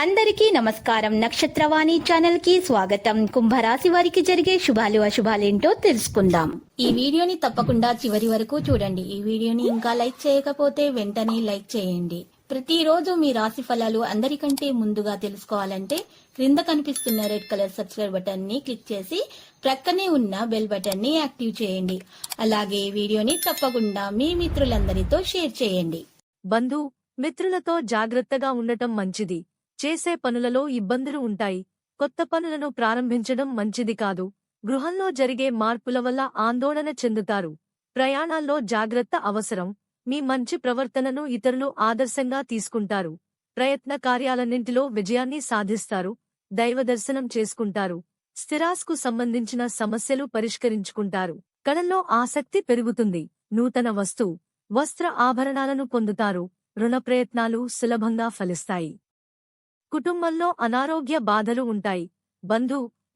అందరికీ నమస్కారం. నక్షత్రవాణి ఛానల్ కి స్వాగతం. కుంభరాశి వారికి జరిగే శుభాలు అశుభాలేంటో తెలుసుకుందాం. ఈ వీడియోని తప్పకుండా చివరి వరకు చూడండి. ఈ వీడియోని ఇంకా లైక్ చేయకపోతే వెంటనే లైక్ చేయండి. ప్రతిరోజు మీ రాశి ఫలాలు అందరికంటే ముందుగా తెలుసుకోవాలంటే క్రింద కనిపిస్తున్న రెడ్ కలర్ సబ్స్క్రైబ్ బటన్ ని క్లిక్ చేసి ప్రక్కనే ఉన్న బెల్ బటన్ ని యాక్టివ్ చేయండి. అలాగే వీడియోని తప్పకుండా మీ మిత్రులందరితో షేర్ చేయండి. బంధు మిత్రులతో జాగ్రత్తగా ఉండటం మంచిది. చేసే పనులలో ఇబ్బందులు ఉంటాయి. కొత్త పనులను ప్రారంభించడం మంచిది కాదు. గృహంలో జరిగే మార్పుల వల్ల ఆందోళన చెందుతారు. ప్రయాణాల్లో జాగ్రత్త అవసరం. మీ మంచి ప్రవర్తనను ఇతరులు ఆదర్శంగా తీసుకుంటారు. ప్రయత్న కార్యాలన్నింటిలో విజయాన్ని సాధిస్తారు. దైవదర్శనం చేసుకుంటారు. స్థిరాస్కు సంబంధించిన సమస్యలు పరిష్కరించుకుంటారు. కళల్లో ఆసక్తి పెరుగుతుంది. నూతన వస్త్ర ఆభరణాలను పొందుతారు. రుణ ప్రయత్నాలు సులభంగా ఫలిస్తాయి. కుటుంబంలో అనారోగ్య బాధలు ఉంటాయి.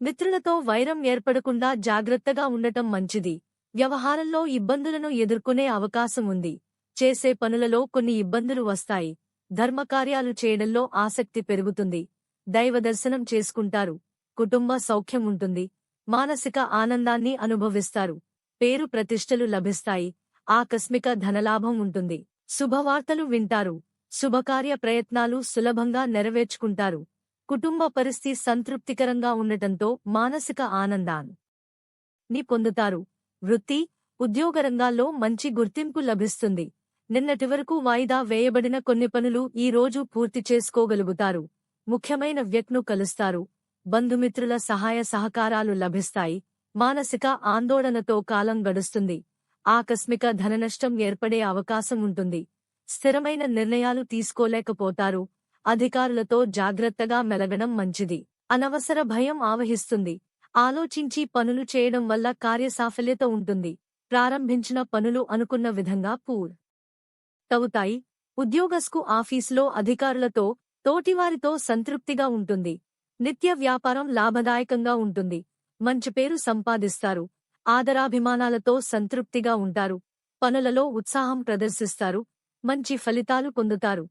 మిత్రులతో వైరం ఏర్పడకుండా జాగ్రత్తగా ఉండటం మంచిది. వ్యవహారంలో ఇబ్బందులను ఎదుర్కొనే అవకాశం ఉంది. చేసే పనులలో కొన్ని ఇబ్బందులు వస్తాయి. ధర్మకార్యాలు చేయడంలో ఆసక్తి పెరుగుతుంది. దైవదర్శనం చేసుకుంటారు. కుటుంబ సౌఖ్యం ఉంటుంది. మానసిక ఆనందాన్ని అనుభవిస్తారు. పేరు ప్రతిష్టలు లభిస్తాయి. ఆకస్మిక ధనలాభం ఉంటుంది. శుభవార్తలు వింటారు. శుభకార్య ప్రయత్నాలు సులభంగా నెరవేర్చుకుంటారు. కుటుంబ పరిస్థితి సంతృప్తికరంగా ఉండటంతో మానసిక ఆనందాన్ని పొందుతారు. వృత్తి, ఉద్యోగ రంగాల్లో మంచి గుర్తింపు లభిస్తుంది. నిన్నటి వరకు వాయిదా వేయబడిన కొన్ని పనులు ఈ రోజు పూర్తి చేసుకోగలుగుతారు. ముఖ్యమైన వ్యక్తిను కలుస్తారు. బంధుమిత్రుల సహాయ సహకారాలు లభిస్తాయి. మానసిక ఆందోళనతో కాలం గడుస్తుంది. ఆకస్మిక ధననష్టం ఏర్పడే అవకాశం ఉంటుంది. స్థిరమైన నిర్ణయాలు తీసుకోలేకపోతారు. అధికారులతో జాగ్రత్తగా మెలగడం మంచిది. అనవసర భయం ఆవహిస్తుంది. ఆలోచించి పనులు చేయడం వల్ల కార్యసాఫల్యత ఉంటుంది. ప్రారంభించిన పనులు అనుకున్న విధంగా పూర్తవుతాయి. ఉద్యోగస్తుకు ఆఫీసులో అధికారులతో, తోటివారితో సంతృప్తిగా ఉంటుంది. నిత్య వ్యాపారం లాభదాయకంగా ఉంటుంది. మంచి పేరు సంపాదిస్తారు. ఆదరాభిమానాలతో సంతృప్తిగా ఉంటారు. పనులలో ఉత్సాహం ప్రదర్శిస్తారు. మంచి ఫలితాలు పొందుతారు.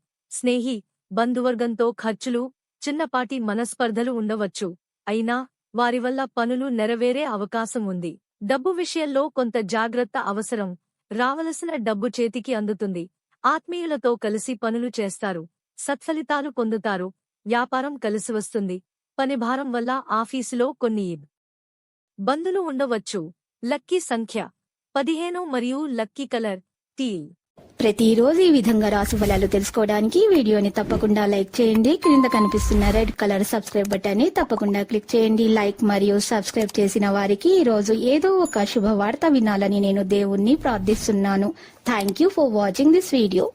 బంధువర్గంతో ఖర్చులు, చిన్నపాటి మనస్పర్ధలు ఉండవచ్చు. అయినా వారి వల్ల పనులు నెరవేరే అవకాశం ఉంది. డబ్బు విషయంలో కొంత జాగ్రత్త అవసరం. రావలసిన డబ్బు చేతికి అందుతుంది. ఆత్మీయులతో కలిసి పనులు చేస్తారు. సత్ఫలితాలు పొందుతారు. వ్యాపారం కలిసివస్తుంది. పనిభారం వల్ల ఆఫీసులో కొన్ని ఇబ్బందులు ఉండవచ్చు. లక్కీ సంఖ్య 15 మరియు లక్కీ కలర్ టీల్. ప్రతిరోజు ఈ విధంగా రాశి ఫలాలు తెలుసుకోవడానికి వీడియోని తప్పకుండా లైక్ చేయండి. క్రింద కనిపిస్తున్న రెడ్ కలర్ సబ్స్క్రైబ్ బటన్ ని తప్పకుండా క్లిక్ చేయండి. లైక్ మరియు సబ్స్క్రైబ్ చేసిన వారికి ఈ రోజు ఏదో ఒక శుభవార్త వినాలని నేను దేవుణ్ణి ప్రార్థిస్తున్నాను. Thank you for watching this video.